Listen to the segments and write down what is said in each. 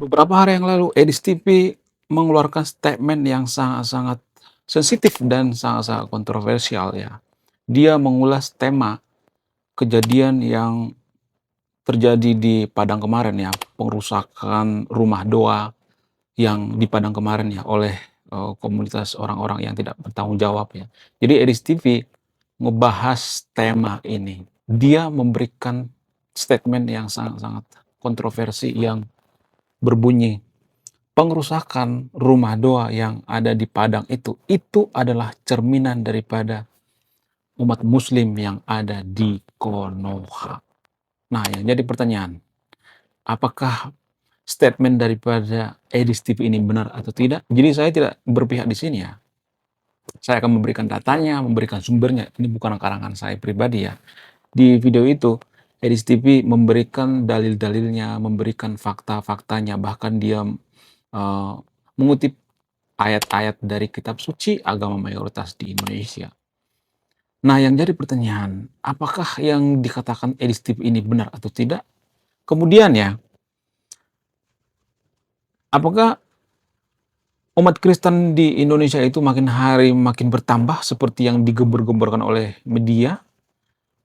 Beberapa hari yang lalu, Edis TV mengeluarkan statement yang sangat-sangat sensitif dan sangat-sangat kontroversial ya. Dia mengulas tema kejadian yang terjadi di Padang kemarin ya, pengrusakan rumah doa yang di Padang kemarin ya oleh komunitas orang-orang yang tidak bertanggung jawab ya. Jadi Edis TV ngebahas tema ini. Dia memberikan statement yang sangat-sangat kontroversi yang berbunyi, pengrusakan rumah doa yang ada di Padang itu adalah cerminan daripada umat muslim yang ada di Konoha. Nah, yang jadi pertanyaan, apakah statement daripada Edis TV ini benar atau tidak? Jadi saya tidak berpihak di sini ya. Saya akan memberikan datanya, memberikan sumbernya. Ini bukan karangan saya pribadi ya. Di video itu, Edis TV memberikan dalil-dalilnya, memberikan fakta-faktanya, bahkan dia mengutip ayat-ayat dari kitab suci agama mayoritas di Indonesia. Nah, yang jadi pertanyaan, apakah yang dikatakan Edis TV ini benar atau tidak? Kemudian ya, apakah umat Kristen di Indonesia itu makin hari makin bertambah seperti yang digembar-gemborkan oleh media?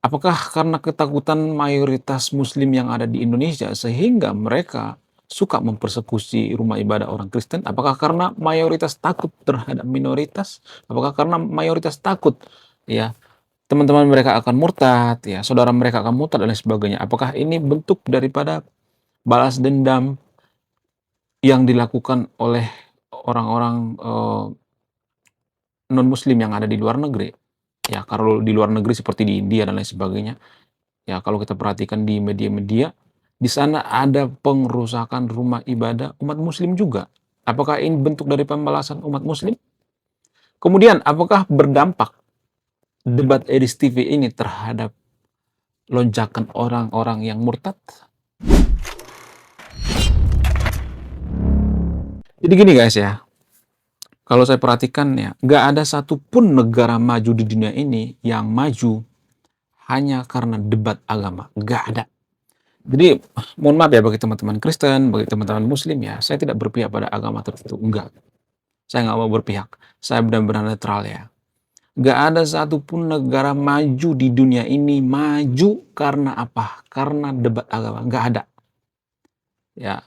Apakah karena ketakutan mayoritas Muslim yang ada di Indonesia sehingga mereka suka mempersekusi rumah ibadah orang Kristen? Apakah karena mayoritas takut terhadap minoritas? Apakah karena mayoritas takut ya teman-teman mereka akan murtad, ya saudara mereka akan murtad dan lain sebagainya? Apakah ini bentuk daripada balas dendam yang dilakukan oleh orang-orang non-Muslim yang ada di luar negeri? Ya, kalau di luar negeri seperti di India dan lain sebagainya, ya kalau kita perhatikan di media-media, di sana ada pengrusakan rumah ibadah umat Muslim juga. Apakah ini bentuk dari pembalasan umat Muslim? Kemudian, apakah berdampak debat Edis TV ini terhadap lonjakan orang-orang yang murtad? Jadi gini guys ya, kalau saya perhatikan ya, nggak ada satupun negara maju di dunia ini yang maju hanya karena debat agama. Nggak ada. Jadi, mohon maaf ya bagi teman-teman Kristen, bagi teman-teman Muslim ya, saya tidak berpihak pada agama tertentu. Enggak. Saya nggak mau berpihak. Saya benar-benar netral ya. Nggak ada satupun negara maju di dunia ini maju karena apa? Karena debat agama. Nggak ada. Ya,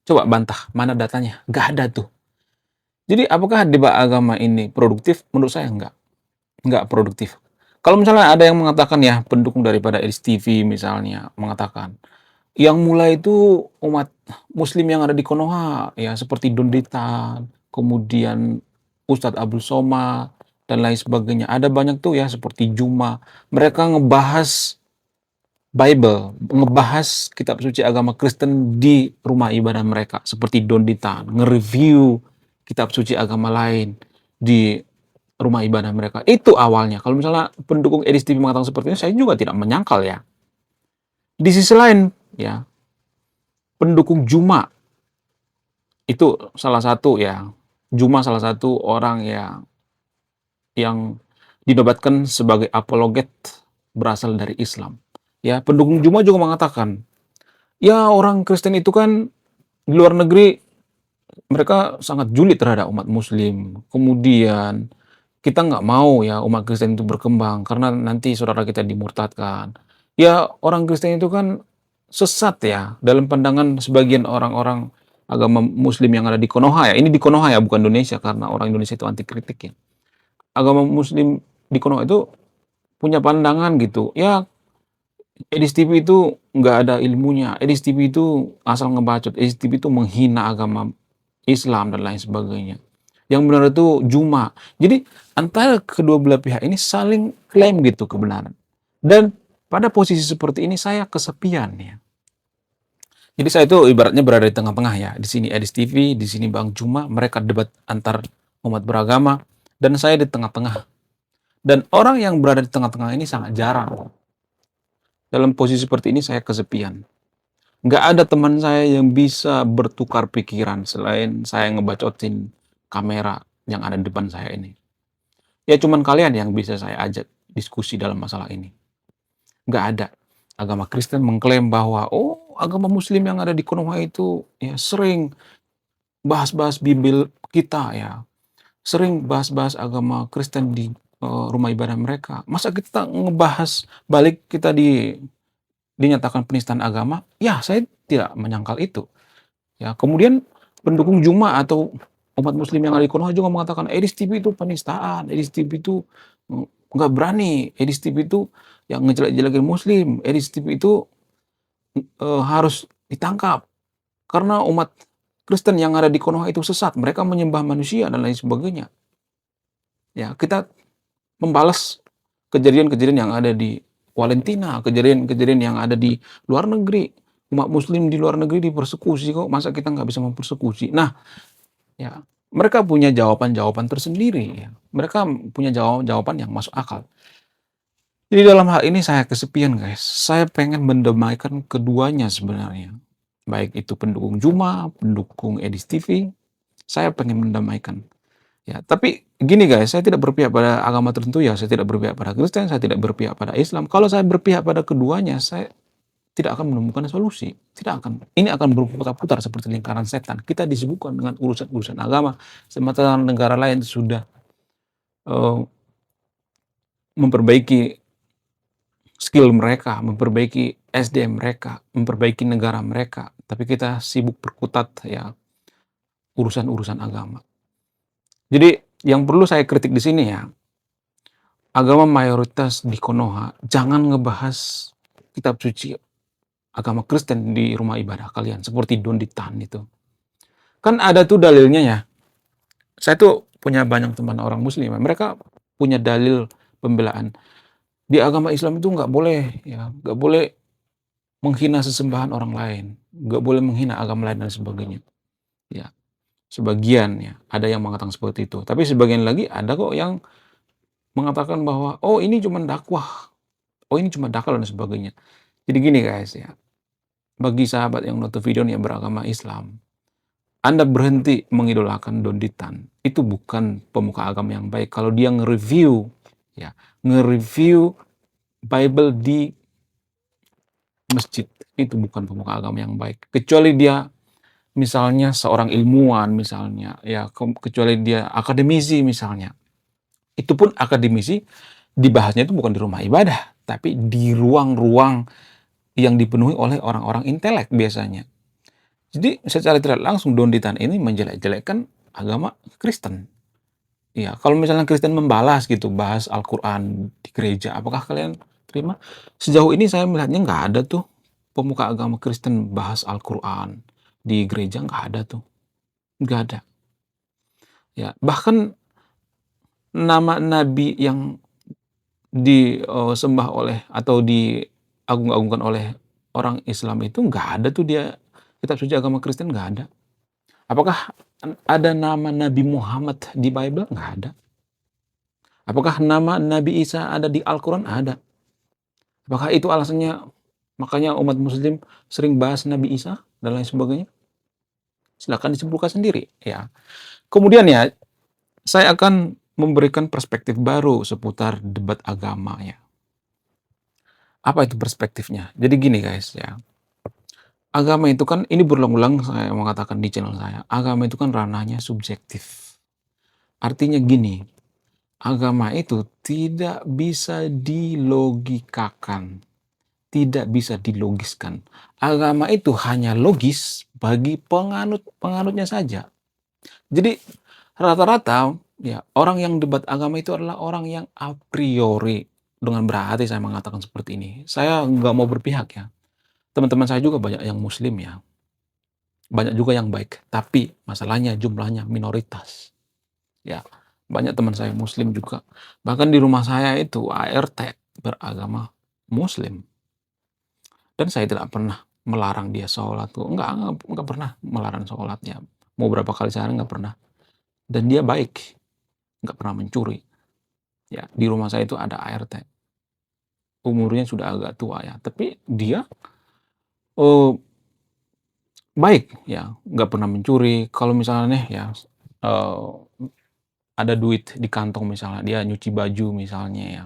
coba bantah. Mana datanya? Nggak ada tuh. Jadi apakah debat agama ini produktif? Menurut saya enggak. Enggak produktif. Kalau misalnya ada yang mengatakan ya, pendukung daripada Edis TV misalnya, mengatakan, yang mulai itu umat muslim yang ada di Konoha, ya seperti Don Detan, kemudian Ustadz Abdul Somad, dan lain sebagainya. Ada banyak tuh ya, seperti Juma. Mereka ngebahas Bible, ngebahas kitab suci agama Kristen di rumah ibadah mereka, seperti Don Detan, nge-review kitab suci agama lain di rumah ibadah mereka. Itu awalnya. Kalau misalnya pendukung Edis TV mengatakan seperti ini, saya juga tidak menyangkal ya. Di sisi lain, ya, pendukung Juma itu salah satu ya. Juma salah satu orang yang dinobatkan sebagai apologet berasal dari Islam. Ya, pendukung Juma juga mengatakan, ya orang Kristen itu kan di luar negeri mereka sangat julid terhadap umat Muslim. Kemudian kita nggak mau ya umat Kristen itu berkembang karena nanti saudara kita dimurtadkan. Ya orang Kristen itu kan sesat ya dalam pandangan sebagian orang-orang agama Muslim yang ada di Konoha ya. Ini di Konoha ya bukan Indonesia karena orang Indonesia itu anti kritik ya. Agama Muslim di Konoha itu punya pandangan gitu. Ya Edis TV itu nggak ada ilmunya. Edis TV itu asal ngebacot. Edis TV itu menghina agama Islam dan lain sebagainya. Yang benar itu Juma. Jadi antara kedua belah pihak ini saling klaim gitu kebenaran. Dan pada posisi seperti ini saya kesepian ya. Jadi saya itu ibaratnya berada di tengah-tengah ya. Di sini Edis TV, di sini Bang Juma, mereka debat antar umat beragama dan saya di tengah-tengah. Dan orang yang berada di tengah-tengah ini sangat jarang. Dalam posisi seperti ini saya kesepian. Nggak ada teman saya yang bisa bertukar pikiran selain saya ngebacotin kamera yang ada di depan saya ini. Ya cuman kalian yang bisa saya ajak diskusi dalam masalah ini. Nggak ada. Agama Kristen mengklaim bahwa, oh agama muslim yang ada di Konoha itu ya sering bahas-bahas Bible kita ya, sering bahas-bahas agama Kristen di rumah ibadah mereka. Masa kita ngebahas balik kita dinyatakan penistaan agama? Ya, saya tidak menyangkal itu. Ya, kemudian pendukung Juma atau umat muslim yang ada di Konoha juga mengatakan Edis TV itu penistaan, Edis TV itu nggak berani, Edis TV itu yang ngejelek-jelekin muslim, Edis TV itu harus ditangkap karena umat Kristen yang ada di Konoha itu sesat, mereka menyembah manusia dan lain sebagainya. Ya, kita membalas kejadian-kejadian yang ada di Valentina, kejadian-kejadian yang ada di luar negeri. Umat muslim di luar negeri dipersekusi kok, masa kita nggak bisa mempersekusi? Nah, ya, mereka punya jawaban-jawaban tersendiri ya. Mereka punya jawaban yang masuk akal. Jadi dalam hal ini saya kesepian guys. Saya pengen mendamaikan keduanya sebenarnya. Baik itu pendukung Juma, pendukung Edis TV, saya pengen mendamaikan. Ya, tapi gini guys, saya tidak berpihak pada agama tertentu ya, saya tidak berpihak pada Kristen, saya tidak berpihak pada Islam. Kalau saya berpihak pada keduanya, saya tidak akan menemukan solusi. Tidak akan. Ini akan berputar-putar seperti lingkaran setan. Kita disibukkan dengan urusan-urusan agama, sementara negara lain sudah memperbaiki skill mereka, memperbaiki SDM mereka, memperbaiki negara mereka. Tapi kita sibuk berkutat ya urusan-urusan agama. Jadi yang perlu saya kritik di sini ya, agama mayoritas di Konoha, jangan ngebahas kitab suci agama Kristen di rumah ibadah kalian, seperti Donditan itu. Kan ada tuh dalilnya ya. Saya tuh punya banyak teman orang muslim, mereka punya dalil pembelaan. Di agama Islam itu nggak boleh ya, nggak boleh menghina sesembahan orang lain, nggak boleh menghina agama lain dan sebagainya. Ya, sebagian ya, ada yang mengatakan seperti itu. Tapi sebagian lagi ada kok yang mengatakan bahwa oh ini cuma dakwah, oh ini cuma dakwah dan sebagainya. Jadi gini guys ya, bagi sahabat yang nonton video yang beragama Islam, Anda berhenti mengidolakan Donditan. Itu bukan pemuka agama yang baik. Kalau dia nge-review Bible di masjid, itu bukan pemuka agama yang baik. Kecuali dia misalnya seorang ilmuwan misalnya, ya kecuali dia akademisi misalnya. Itu pun akademisi dibahasnya itu bukan di rumah ibadah, tapi di ruang-ruang yang dipenuhi oleh orang-orang intelek biasanya. Jadi secara tidak langsung Donditan ini menjelek-jelekkan agama Kristen. Ya, kalau misalnya Kristen membalas gitu, bahas Al-Quran di gereja, apakah kalian terima? Sejauh ini saya melihatnya nggak ada tuh pemuka agama Kristen bahas Al-Quran di gereja, nggak ada tuh, nggak ada. Ya, bahkan nama nabi yang disembah oleh atau diagung-agungkan oleh orang Islam itu nggak ada tuh dia kitab suci agama Kristen nggak ada. Apakah ada nama Nabi Muhammad di Bible? Nggak ada. Apakah nama Nabi Isa ada di Al-Quran? Ada. Apakah itu alasannya makanya umat muslim sering bahas Nabi Isa dan lain sebagainya? Silakan disimpulkan sendiri ya. Kemudian ya, saya akan memberikan perspektif baru seputar debat agama ya. Apa itu perspektifnya? Jadi gini guys ya. Agama itu kan, ini berulang-ulang saya mengatakan di channel saya, agama itu kan ranahnya subjektif. Artinya gini, agama itu tidak bisa dilogikakan, tidak bisa dilogiskan. Agama itu hanya logis bagi penganutnya saja. Jadi rata-rata ya orang yang debat agama itu adalah orang yang a priori, dengan berhati saya mengatakan seperti ini. Saya nggak mau berpihak ya. Teman-teman saya juga banyak yang muslim ya. Banyak juga yang baik, tapi masalahnya jumlahnya minoritas. Ya, banyak teman saya muslim juga. Bahkan di rumah saya itu ART beragama muslim. Dan saya tidak pernah melarang dia sholat tuh. Enggak pernah melarang sholatnya. Mau berapa kali sehari enggak pernah. Dan dia baik. Enggak pernah mencuri. Ya, di rumah saya itu ada ART. Umurnya sudah agak tua ya, tapi dia baik ya, nggak pernah mencuri. Kalau misalnya nih ya ada duit di kantong misalnya, dia nyuci baju misalnya ya,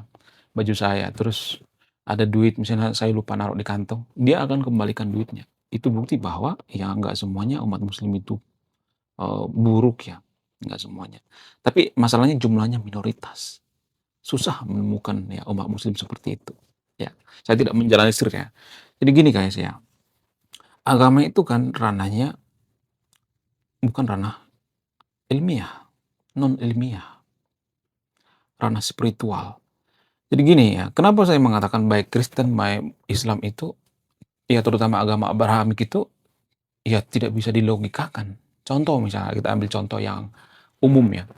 baju saya, terus ada duit misalnya saya lupa naruh di kantong, dia akan kembalikan duitnya. Itu bukti bahwa ya nggak semuanya umat muslim itu buruk ya, nggak semuanya. Tapi masalahnya jumlahnya minoritas. Susah menemukan ya umat muslim seperti itu. Ya, saya tidak menjalani ya. Jadi gini guys ya, agama itu kan ranahnya bukan ranah ilmiah, non ilmiah, ranah spiritual. Jadi gini ya, kenapa saya mengatakan baik Kristen, baik Islam itu, ya terutama agama Abrahamik itu, ya tidak bisa dilogikakan. Contoh misalnya, kita ambil contoh yang umum ya.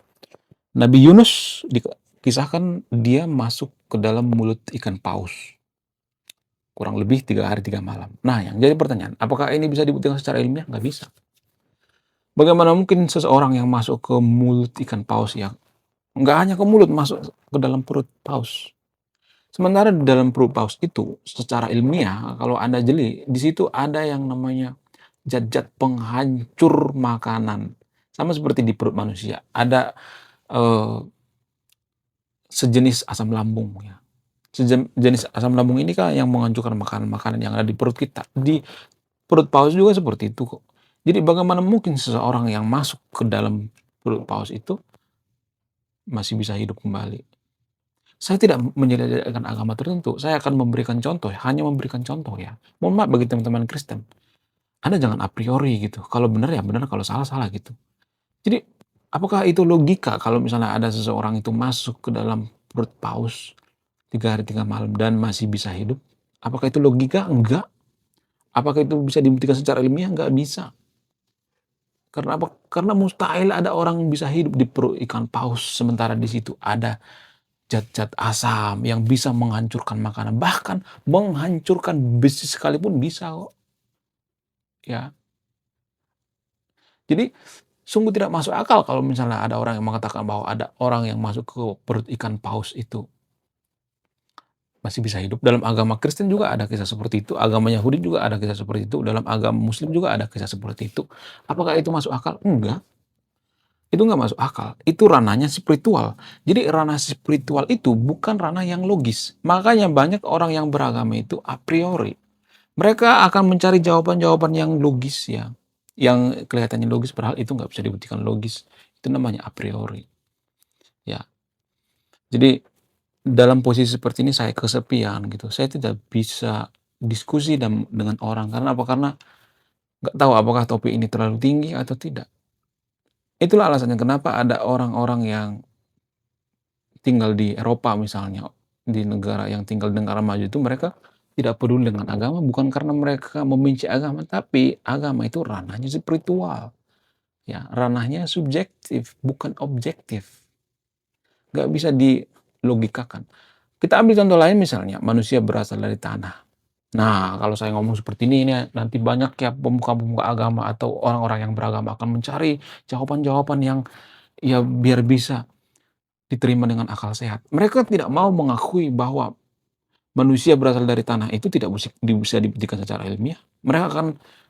Nabi Yunus dikisahkan dia masuk ke dalam mulut ikan paus. Kurang lebih 3 hari 3 malam. Nah, yang jadi pertanyaan, apakah ini bisa dibuktikan secara ilmiah? Nggak bisa. Bagaimana mungkin seseorang yang masuk ke mulut ikan paus yang nggak hanya ke mulut, masuk ke dalam perut paus. Sementara di dalam perut paus itu, secara ilmiah, kalau Anda jeli, di situ ada yang namanya zat-zat penghancur makanan. Sama seperti di perut manusia. Ada sejenis asam lambung ya. Sejenis asam lambung ini kan yang menghancurkan makanan-makanan yang ada di perut kita. Di perut paus juga seperti itu kok. Jadi bagaimana mungkin seseorang yang masuk ke dalam perut paus itu masih bisa hidup kembali? Saya tidak menyediakan agama tertentu, saya akan memberikan contoh, hanya memberikan contoh ya. Mohon maaf bagi teman-teman Kristen, Anda jangan a priori gitu, kalau benar ya benar, kalau salah salah gitu. Jadi, apakah itu logika kalau misalnya ada seseorang itu masuk ke dalam perut paus 3 hari 3 malam dan masih bisa hidup? Apakah itu logika? Enggak. Apakah itu bisa dibuktikan secara ilmiah? Enggak bisa. Karena apa? Karena mustahil ada orang yang bisa hidup di perut ikan paus, sementara di situ ada zat-zat asam yang bisa menghancurkan makanan, bahkan menghancurkan besi sekalipun bisa kok. Ya. Jadi sungguh tidak masuk akal kalau misalnya ada orang yang mengatakan bahwa ada orang yang masuk ke perut ikan paus itu masih bisa hidup. Dalam agama Kristen juga ada kisah seperti itu, agama Yahudi juga ada kisah seperti itu, dalam agama Muslim juga ada kisah seperti itu. Apakah itu masuk akal? Enggak. Itu nggak masuk akal. Itu ranahnya spiritual. Jadi ranah spiritual itu bukan ranah yang logis. Makanya banyak orang yang beragama itu a priori. Mereka akan mencari jawaban-jawaban yang logis ya. Yang kelihatannya logis padahal itu nggak bisa dibuktikan logis. Itu namanya a priori. Ya. Jadi dalam posisi seperti ini saya kesepian gitu. Saya tidak bisa diskusi dengan orang. Karena apa? Karena nggak tahu apakah topik ini terlalu tinggi atau tidak. Itulah alasannya kenapa ada orang-orang yang tinggal di Eropa misalnya, di negara yang tinggal di negara maju itu mereka tidak peduli dengan agama bukan karena mereka membenci agama, tapi agama itu ranahnya spiritual. Ya, ranahnya subjektif, bukan objektif. Nggak bisa dilogikakan. Kita ambil contoh lain misalnya, manusia berasal dari tanah. Nah, kalau saya ngomong seperti ini nanti banyak ya pemuka-pemuka agama atau orang-orang yang beragama akan mencari jawaban-jawaban yang ya biar bisa diterima dengan akal sehat. Mereka tidak mau mengakui bahwa manusia berasal dari tanah itu tidak bisa dibuktikan secara ilmiah. Mereka akan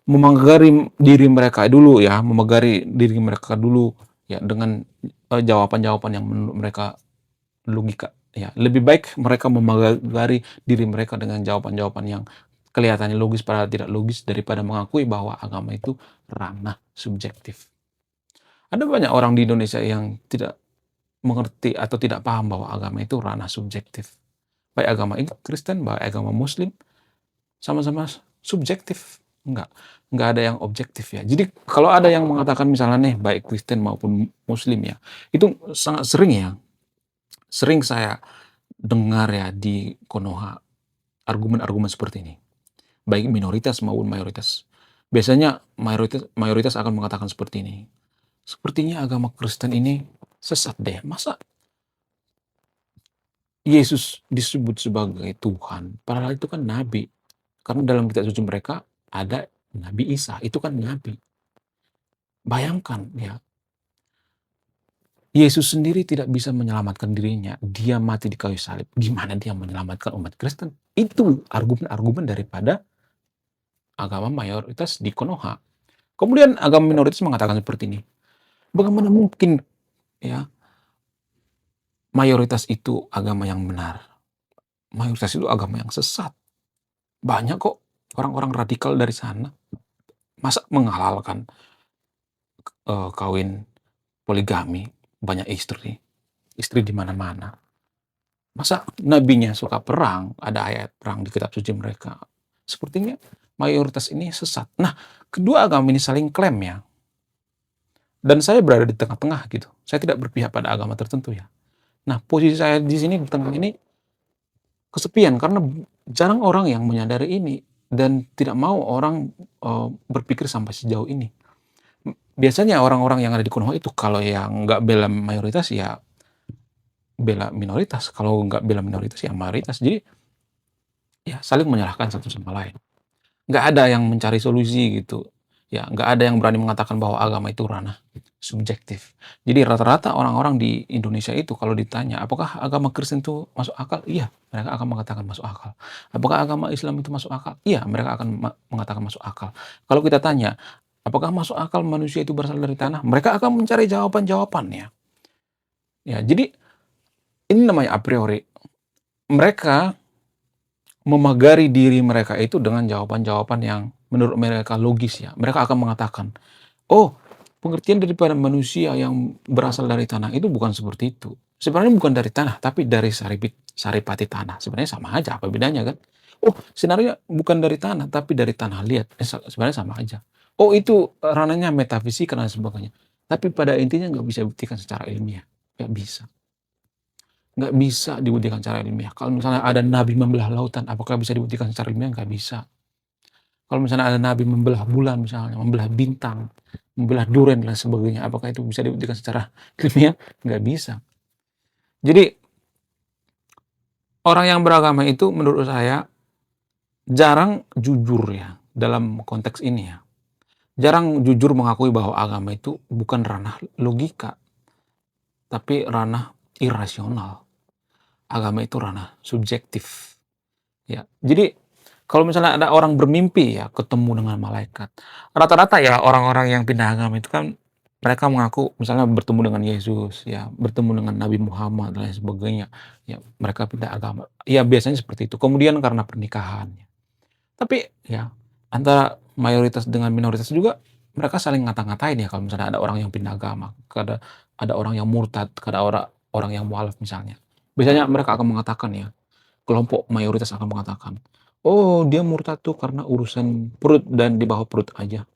memagari diri mereka dulu ya, memagari diri mereka dulu ya dengan jawaban-jawaban yang menurut mereka logika. Ya, lebih baik mereka memagari diri mereka dengan jawaban-jawaban yang kelihatannya logis padahal tidak logis daripada mengakui bahwa agama itu ranah subjektif. Ada banyak orang di Indonesia yang tidak mengerti atau tidak paham bahwa agama itu ranah subjektif. Baik agama Kristen, baik agama Muslim, sama-sama subjektif. Enggak ada yang objektif ya. Jadi kalau ada yang mengatakan misalnya nih, baik Kristen maupun Muslim ya, itu sangat sering ya. Sering saya dengar ya di Konoha argumen-argumen seperti ini. Baik minoritas maupun mayoritas. Biasanya mayoritas akan mengatakan seperti ini. Sepertinya agama Kristen ini sesat deh. Masa Yesus disebut sebagai Tuhan, padahal itu kan nabi. Karena dalam kitab suci mereka ada Nabi Isa, itu kan nabi. Bayangkan ya, Yesus sendiri tidak bisa menyelamatkan dirinya, dia mati di kayu salib. Gimana dia menyelamatkan umat Kristen? Itu argumen-argumen daripada agama mayoritas di Konoha. Kemudian agama minoritas mengatakan seperti ini. Bagaimana mungkin ya mayoritas itu agama yang benar? Mayoritas itu agama yang sesat. Banyak kok orang-orang radikal dari sana. Masa menghalalkan kawin poligami, banyak istri, istri di mana-mana. Masa nabinya suka perang, ada ayat perang di kitab suci mereka. Sepertinya mayoritas ini sesat. Nah, kedua agama ini saling klaim ya. Dan saya berada di tengah-tengah gitu. Saya tidak berpihak pada agama tertentu ya. Nah, posisi saya di sini di tengah ini kesepian karena jarang orang yang menyadari ini dan tidak mau orang berpikir sampai sejauh ini. Biasanya orang-orang yang ada di Konoha itu kalau yang nggak bela mayoritas ya bela minoritas, kalau nggak bela minoritas ya mayoritas. Jadi ya saling menyalahkan satu sama lain. Nggak ada yang mencari solusi gitu. Ya, nggak ada yang berani mengatakan bahwa agama itu ranah subjektif. Jadi rata-rata orang-orang di Indonesia itu kalau ditanya, apakah agama Kristen itu masuk akal? Iya, mereka akan mengatakan masuk akal. Apakah agama Islam itu masuk akal? Iya, mereka akan mengatakan masuk akal. Kalau kita tanya, apakah masuk akal manusia itu berasal dari tanah? Mereka akan mencari jawaban-jawabannya. Ya, jadi ini namanya a priori. Mereka memagari diri mereka itu dengan jawaban-jawaban yang menurut mereka logis ya. Mereka akan mengatakan, oh, pengertian daripada manusia yang berasal dari tanah itu bukan seperti itu. Sebenarnya bukan dari tanah, tapi dari saripati tanah. Sebenarnya sama aja, apa bedanya kan? Oh, sebenarnya bukan dari tanah, tapi dari tanah liat. Sebenarnya sama aja. Oh, itu ranahnya metafisika dan sebagainya. Tapi pada intinya nggak bisa dibuktikan secara ilmiah. Nggak bisa. Nggak bisa dibuktikan secara ilmiah. Kalau misalnya ada nabi membelah lautan, apakah bisa dibuktikan secara ilmiah? Nggak bisa. Kalau misalnya ada nabi membelah bulan misalnya, membelah bintang, membelah duren dan sebagainya, apakah itu bisa dibuktikan secara ilmiah? Nggak bisa. Jadi orang yang beragama itu menurut saya jarang jujur ya dalam konteks ini ya. Jarang jujur mengakui bahwa agama itu bukan ranah logika, tapi ranah irasional. Agama itu ranah subjektif. Ya, jadi kalau misalnya ada orang bermimpi ya ketemu dengan malaikat, rata-rata ya orang-orang yang pindah agama itu kan mereka mengaku misalnya bertemu dengan Yesus, ya bertemu dengan Nabi Muhammad dan lain sebagainya, ya mereka pindah agama. Ya biasanya seperti itu. Kemudian karena pernikahan. Tapi ya antara mayoritas dengan minoritas juga mereka saling ngata-ngatain ya kalau misalnya ada orang yang pindah agama, ada orang yang murtad, ada orang orang yang mualaf misalnya. Biasanya mereka akan mengatakan ya, kelompok mayoritas akan mengatakan, "Oh, dia murtad tuh karena urusan perut dan di bawah perut aja."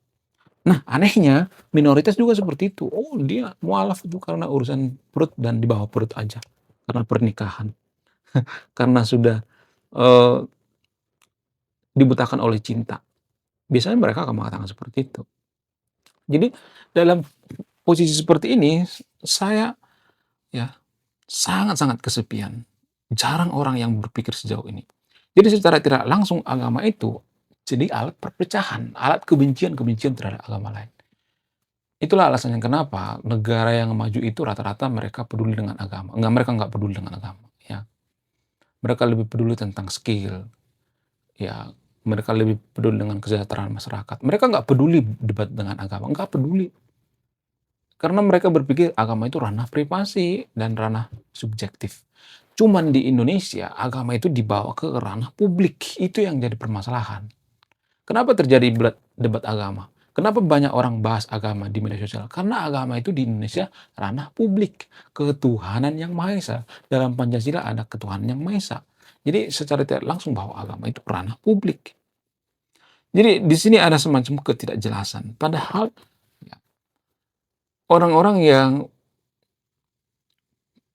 Nah, anehnya minoritas juga seperti itu. "Oh, dia mualaf itu karena urusan perut dan di bawah perut aja, karena pernikahan, karena sudah, eee, dibutakan oleh cinta." Biasanya mereka akan mengatakan seperti itu. Jadi dalam posisi seperti ini, saya ya sangat-sangat kesepian. Jarang orang yang berpikir sejauh ini. Jadi secara tidak langsung agama itu jadi alat perpecahan, alat kebencian-kebencian terhadap agama lain. Itulah alasannya kenapa negara yang maju itu rata-rata mereka peduli dengan agama. Mereka nggak peduli dengan agama, ya. Mereka lebih peduli tentang skill, ya. Mereka lebih peduli dengan kesejahteraan masyarakat. Mereka nggak peduli debat dengan agama, nggak peduli. Karena mereka berpikir agama itu ranah privasi dan ranah subjektif. Cuman di Indonesia, agama itu dibawa ke ranah publik. Itu yang jadi permasalahan. Kenapa terjadi debat agama? Kenapa banyak orang bahas agama di media sosial? Karena agama itu di Indonesia ranah publik. Ketuhanan yang Maha Esa. Dalam Pancasila ada ketuhanan yang Maha Esa. Jadi secara tidak langsung bahwa agama itu ranah publik. Jadi di sini ada semacam ketidakjelasan. Padahal ya, orang-orang yang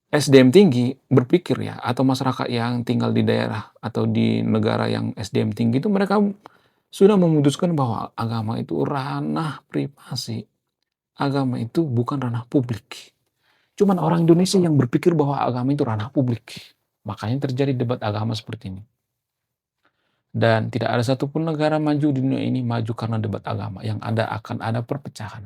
SDM tinggi berpikir ya, atau masyarakat yang tinggal di daerah atau di negara yang SDM tinggi itu mereka sudah memutuskan bahwa agama itu ranah privasi. Agama itu bukan ranah publik. Cuman orang Indonesia yang berpikir bahwa agama itu ranah publik. Makanya terjadi debat agama seperti ini. Dan tidak ada satupun negara maju di dunia ini maju karena debat agama. Yang ada akan ada perpecahan.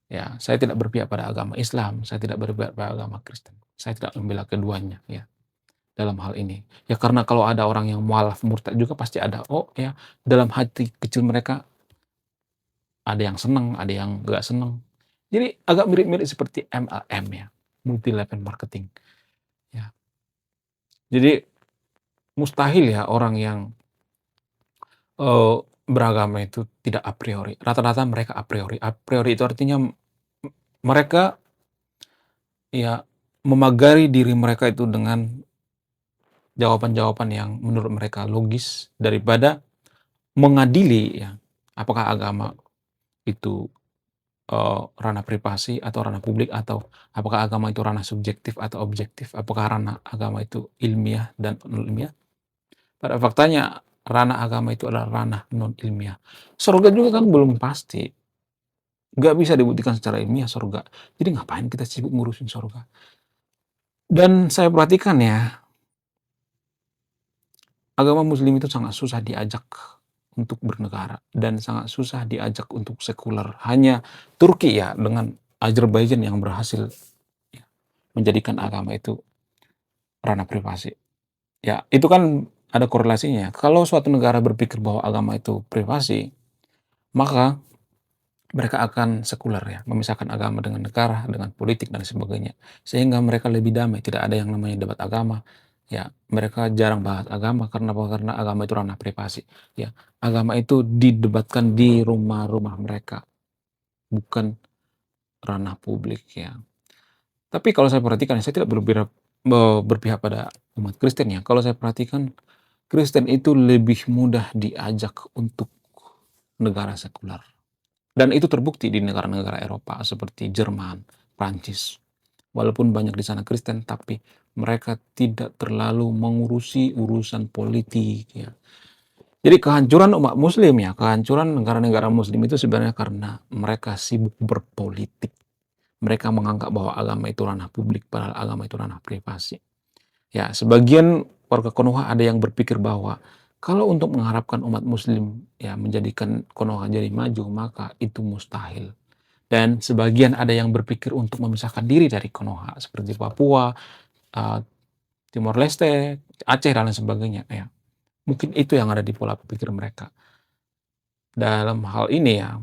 Ya, saya tidak berpihak pada agama Islam, saya tidak berpihak pada agama Kristen. Saya tidak membela keduanya ya dalam hal ini. Ya karena kalau ada orang yang mualaf murtad juga pasti ada oh ya dalam hati kecil mereka ada yang senang, ada yang nggak senang. Jadi agak mirip-mirip seperti MLM ya, multi level marketing. Ya. Jadi mustahil ya orang yang beragama itu tidak a priori. Rata-rata mereka a priori. A priori itu artinya mereka ya memagari diri mereka itu dengan jawaban-jawaban yang menurut mereka logis daripada mengadili ya apakah agama itu ranah privasi atau ranah publik, atau apakah agama itu ranah subjektif atau objektif, apakah ranah agama itu ilmiah dan non ilmiah. Pada faktanya ranah agama itu adalah ranah non ilmiah. Surga juga kan belum pasti, nggak bisa dibuktikan secara ilmiah surga. Jadi ngapain kita sibuk ngurusin surga? Dan saya perhatikan ya, agama muslim itu sangat susah diajak untuk bernegara dan sangat susah diajak untuk sekuler. Hanya Turki ya dengan Azerbaijan yang berhasil ya, menjadikan agama itu ranah privasi. Ya, itu kan ada korelasinya. Kalau suatu negara berpikir bahwa agama itu privasi, maka mereka akan sekuler ya, memisahkan agama dengan negara, dengan politik dan sebagainya. Sehingga mereka lebih damai, tidak ada yang namanya debat agama. Ya, mereka jarang bahas agama karena apa? Karena agama itu ranah privasi. Ya, agama itu didebatkan di rumah-rumah mereka, bukan ranah publik ya. Tapi kalau saya perhatikan, saya tidak berpihak pada umat Kristen ya. Kalau saya perhatikan, Kristen itu lebih mudah diajak untuk negara sekuler. Dan itu terbukti di negara-negara Eropa seperti Jerman, Prancis. Walaupun banyak di sana Kristen, tapi mereka tidak terlalu mengurusi urusan politik ya. Jadi kehancuran umat muslim ya, kehancuran negara-negara muslim itu sebenarnya karena mereka sibuk berpolitik. Mereka menganggap bahwa agama itu ranah publik, padahal agama itu ranah privasi. Ya, sebagian warga Konoha ada yang berpikir bahwa kalau untuk mengharapkan umat muslim ya menjadikan Konoha jadi maju, maka itu mustahil. Dan sebagian ada yang berpikir untuk memisahkan diri dari Konoha seperti Papua, Timor Leste, Aceh dan lain sebagainya ya. Mungkin itu yang ada di pola pikir mereka. Dalam hal ini ya,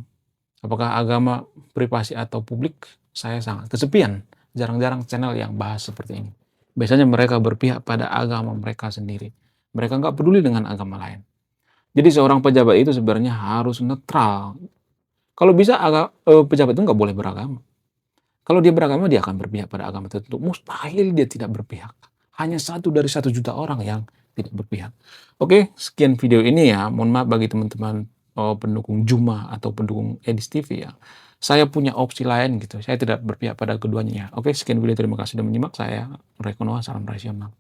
apakah agama privasi atau publik, saya sangat kesepian. Jarang-jarang channel yang bahas seperti ini. Biasanya mereka berpihak pada agama mereka sendiri. Mereka nggak peduli dengan agama lain. Jadi seorang pejabat itu sebenarnya harus netral. Kalau bisa pejabat itu nggak boleh beragama. Kalau dia beragama, dia akan berpihak pada agama tertentu. Mustahil dia tidak berpihak. Hanya 1 dari 1 juta orang yang tidak berpihak. Oke, sekian video ini ya. Mohon maaf bagi teman-teman pendukung Juma atau pendukung Edis TV ya. Saya punya opsi lain gitu. Saya tidak berpihak pada keduanya ya. Oke, sekian video. Terima kasih sudah menyimak. Saya Rekonoa, salam rasional.